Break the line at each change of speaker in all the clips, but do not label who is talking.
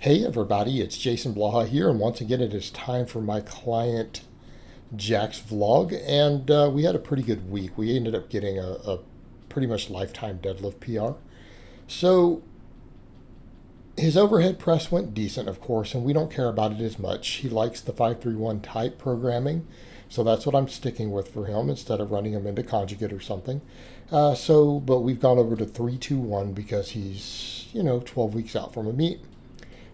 Hey everybody, it's Jason Blaha here, and once again it is time for my client Jack's vlog. And we had a pretty good week. We ended up getting a pretty much lifetime deadlift PR. So his overhead press went decent, of course, and we don't care about it as much. He likes the 531 type programming, so that's what I'm sticking with for him instead of running him into conjugate or something. But we've gone over to 321 because he's 12 weeks out from a meet.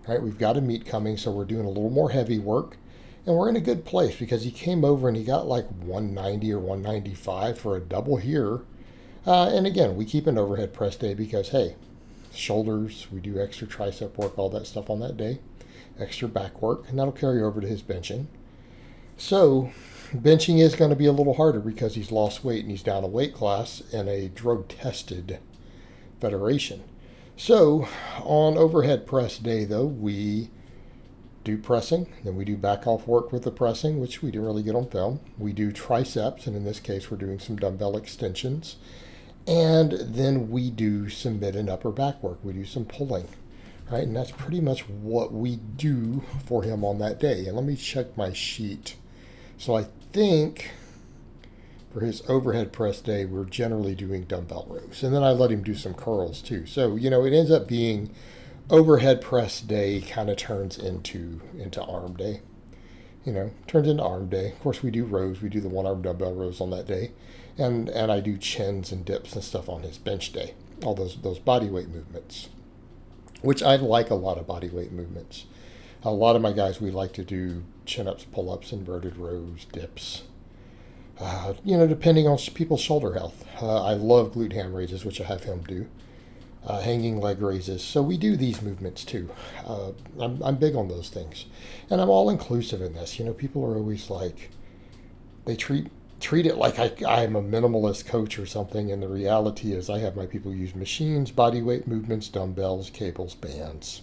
All right, we've got a meet coming, so we're doing a little more heavy work. And we're in a good place because he came over and he got like 190 or 195 for a double here. And again, we keep an overhead press day because, hey, shoulders, we do extra tricep work, all that stuff on that day, extra back work, and that'll carry over to his benching. So, benching is going to be a little harder because he's lost weight and he's down a weight class in a drug tested federation. So, on overhead press day, though, we do pressing, then we do back off work with the pressing, which we didn't really get on film. We do triceps, and in this case, we're doing some dumbbell extensions. And then we do some mid and upper back work. We do some pulling, right? And that's pretty much what we do for him on that day. And let me check my sheet. So I think for his overhead press day, we're generally doing dumbbell rows. And then I let him do some curls too. So, it ends up being overhead press day kind of turns into arm day. Turns into arm day. Of course, we do rows. We do the one arm dumbbell rows on that day. And I do chins and dips and stuff on his bench day. All those body weight movements, which I like a lot of body weight movements. A lot of my guys, we like to do chin-ups, pull-ups, inverted rows, dips. Depending on people's shoulder health. I love glute ham raises, which I have him do. Hanging leg raises. So we do these movements too. I'm big on those things. And I'm all inclusive in this. People are always like, they treat it like I'm a minimalist coach or something. And the reality is I have my people use machines, body weight movements, dumbbells, cables, bands.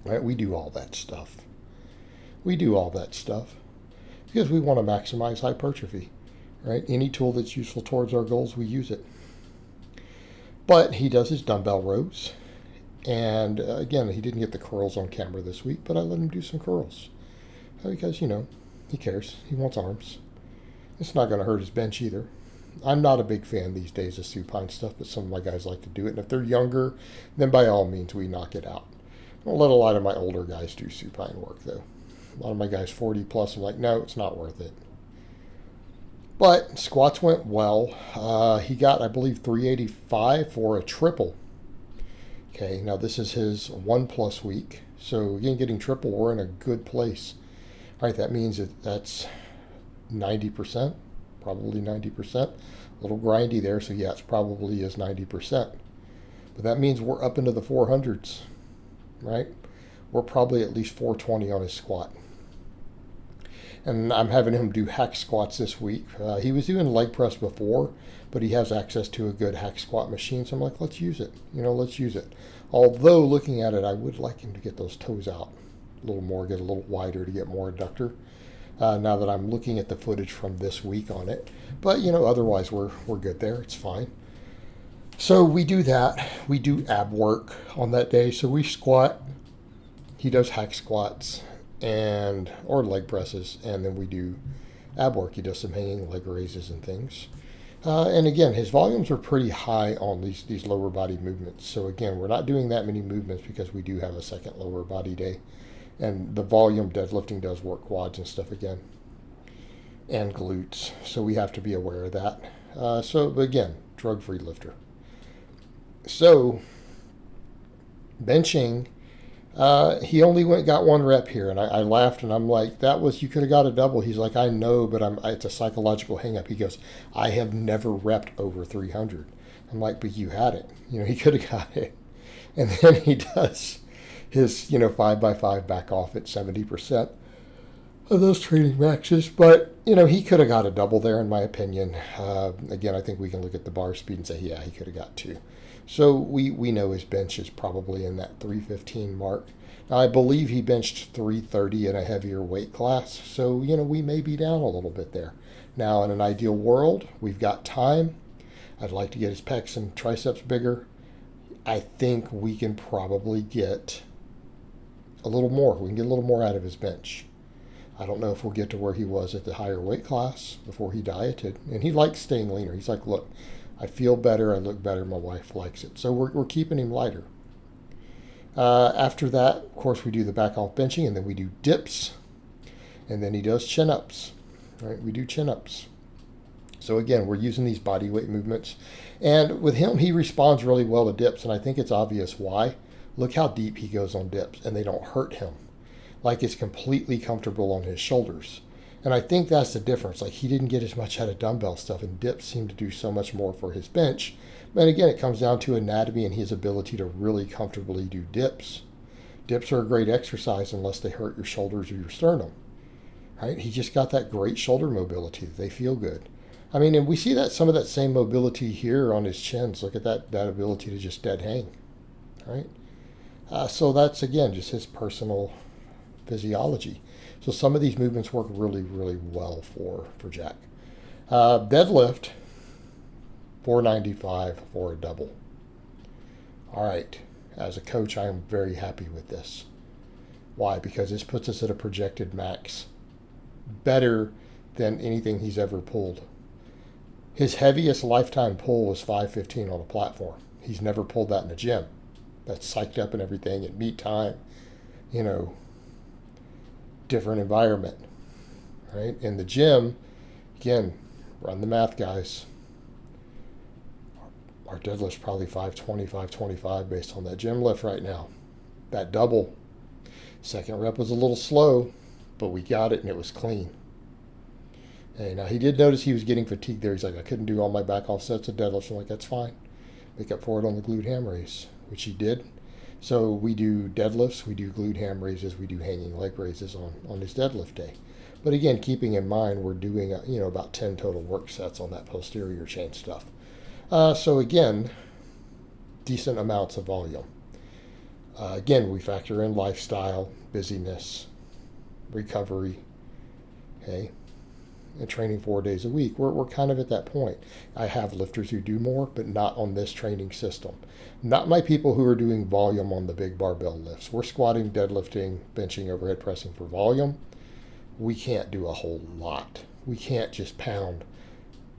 Right? We do all that stuff. Because we want to maximize hypertrophy, right? Any tool that's useful towards our goals, we use it. But he does his dumbbell rows. And again, he didn't get the curls on camera this week, but I let him do some curls. Because, he cares. He wants arms. It's not going to hurt his bench either. I'm not a big fan these days of supine stuff, but some of my guys like to do it. And if they're younger, then by all means, we knock it out. I'll let a lot of my older guys do supine work, though. A lot of my guys 40 plus are like, no, it's not worth it. But squats went well. He got, I believe, 385 for a triple. Okay, now this is his 1+ week. So again, getting triple, we're in a good place. All right, that means that's 90%, probably 90%. A little grindy there, so yeah, it's probably is 90%. But that means we're up into the 400s, right? We're probably at least 420 on his squat. And I'm having him do hack squats this week. He was doing leg press before, but he has access to a good hack squat machine. So I'm like, let's use it. Let's use it. Although looking at it, I would like him to get those toes out a little more, get a little wider to get more adductor. Now that I'm looking at the footage from this week on it. But, otherwise we're good there. It's fine. So we do that. We do ab work on that day. So we squat. He does hack squats or leg presses, and then we do ab work. He does some hanging leg raises and things. And again, his volumes are pretty high on these lower body movements. So again, we're not doing that many movements because we do have a second lower body day. And the volume deadlifting does work quads and stuff again. And glutes. So we have to be aware of that. So again, drug-free lifter. So benching, he only got 1 rep here, and I laughed, and I'm like, you could have got a double. He's like, I know, but it's a psychological hang-up. He goes, I have never repped over 300. I'm like, but you had it. He could have got it. And then he does his, 5x5 back off at 70% of those training maxes. But, he could have got a double there, in my opinion. Again, I think we can look at the bar speed and say, yeah, he could have got 2. So we know his bench is probably in that 315 mark. Now, I believe he benched 330 in a heavier weight class. So, we may be down a little bit there. Now, in an ideal world, we've got time. I'd like to get his pecs and triceps bigger. I think we can probably get a little more. We can get a little more out of his bench. I don't know if we'll get to where he was at the higher weight class before he dieted. And he likes staying leaner. He's like, look, I feel better. I look better. My wife likes it. So we're keeping him lighter. After that, of course, we do the back off benching, and then we do dips. And then he does chin-ups. Right? We do chin-ups. So again, we're using these body weight movements. And with him, he responds really well to dips. And I think it's obvious why. Look how deep he goes on dips, and they don't hurt him. Like it's completely comfortable on his shoulders. And I think that's the difference. Like he didn't get as much out of dumbbell stuff, and dips seem to do so much more for his bench. But again, it comes down to anatomy and his ability to really comfortably do dips. Dips are a great exercise unless they hurt your shoulders or your sternum. Right? He just got that great shoulder mobility. They feel good. I mean, and we see that some of that same mobility here on his chins. Look at that ability to just dead hang. Right? So that's, again, just his personal physiology. So some of these movements work really, really well for Jack. Deadlift, 495 for a double. All right. As a coach, I am very happy with this. Why? Because this puts us at a projected max. Better than anything he's ever pulled. His heaviest lifetime pull was 515 on a platform. He's never pulled that in a gym. That's psyched up and everything at meet time, different environment, right? In the gym, again, run the math, guys. Our deadlift's probably 520, 525 based on that gym lift right now. That double, second rep was a little slow, but we got it and it was clean. Hey, now he did notice he was getting fatigued there. He's like, I couldn't do all my back off sets of deadlifts. I'm like, that's fine. Make up for it on the glute ham raise, which he did. So we do deadlifts, we do glute ham raises, we do hanging leg raises on his deadlift day. But again, keeping in mind, we're doing about 10 total work sets on that posterior chain stuff. So again, decent amounts of volume. Again, we factor in lifestyle, busyness, recovery, okay, and training 4 days a week. We're kind of at that point. I have lifters who do more, but not on this training system. Not my people who are doing volume on the big barbell lifts. We're squatting, deadlifting, benching, overhead pressing for volume. We can't do a whole lot. We can't just pound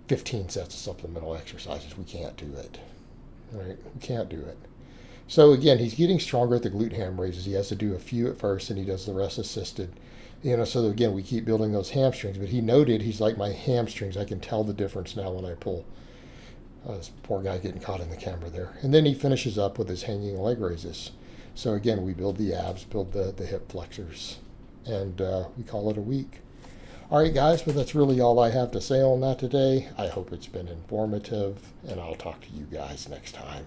15 sets of supplemental exercises. We can't do it. Right? We can't do it. So again, he's getting stronger at the glute ham raises. He has to do a few at first, and he does the rest assisted. So again, we keep building those hamstrings. But he noted, he's like, my hamstrings, I can tell the difference now when I pull. This poor guy getting caught in the camera there. And then he finishes up with his hanging leg raises. So again, we build the abs, build the hip flexors, and we call it a week. All right, guys, but that's really all I have to say on that today. I hope it's been informative, and I'll talk to you guys next time.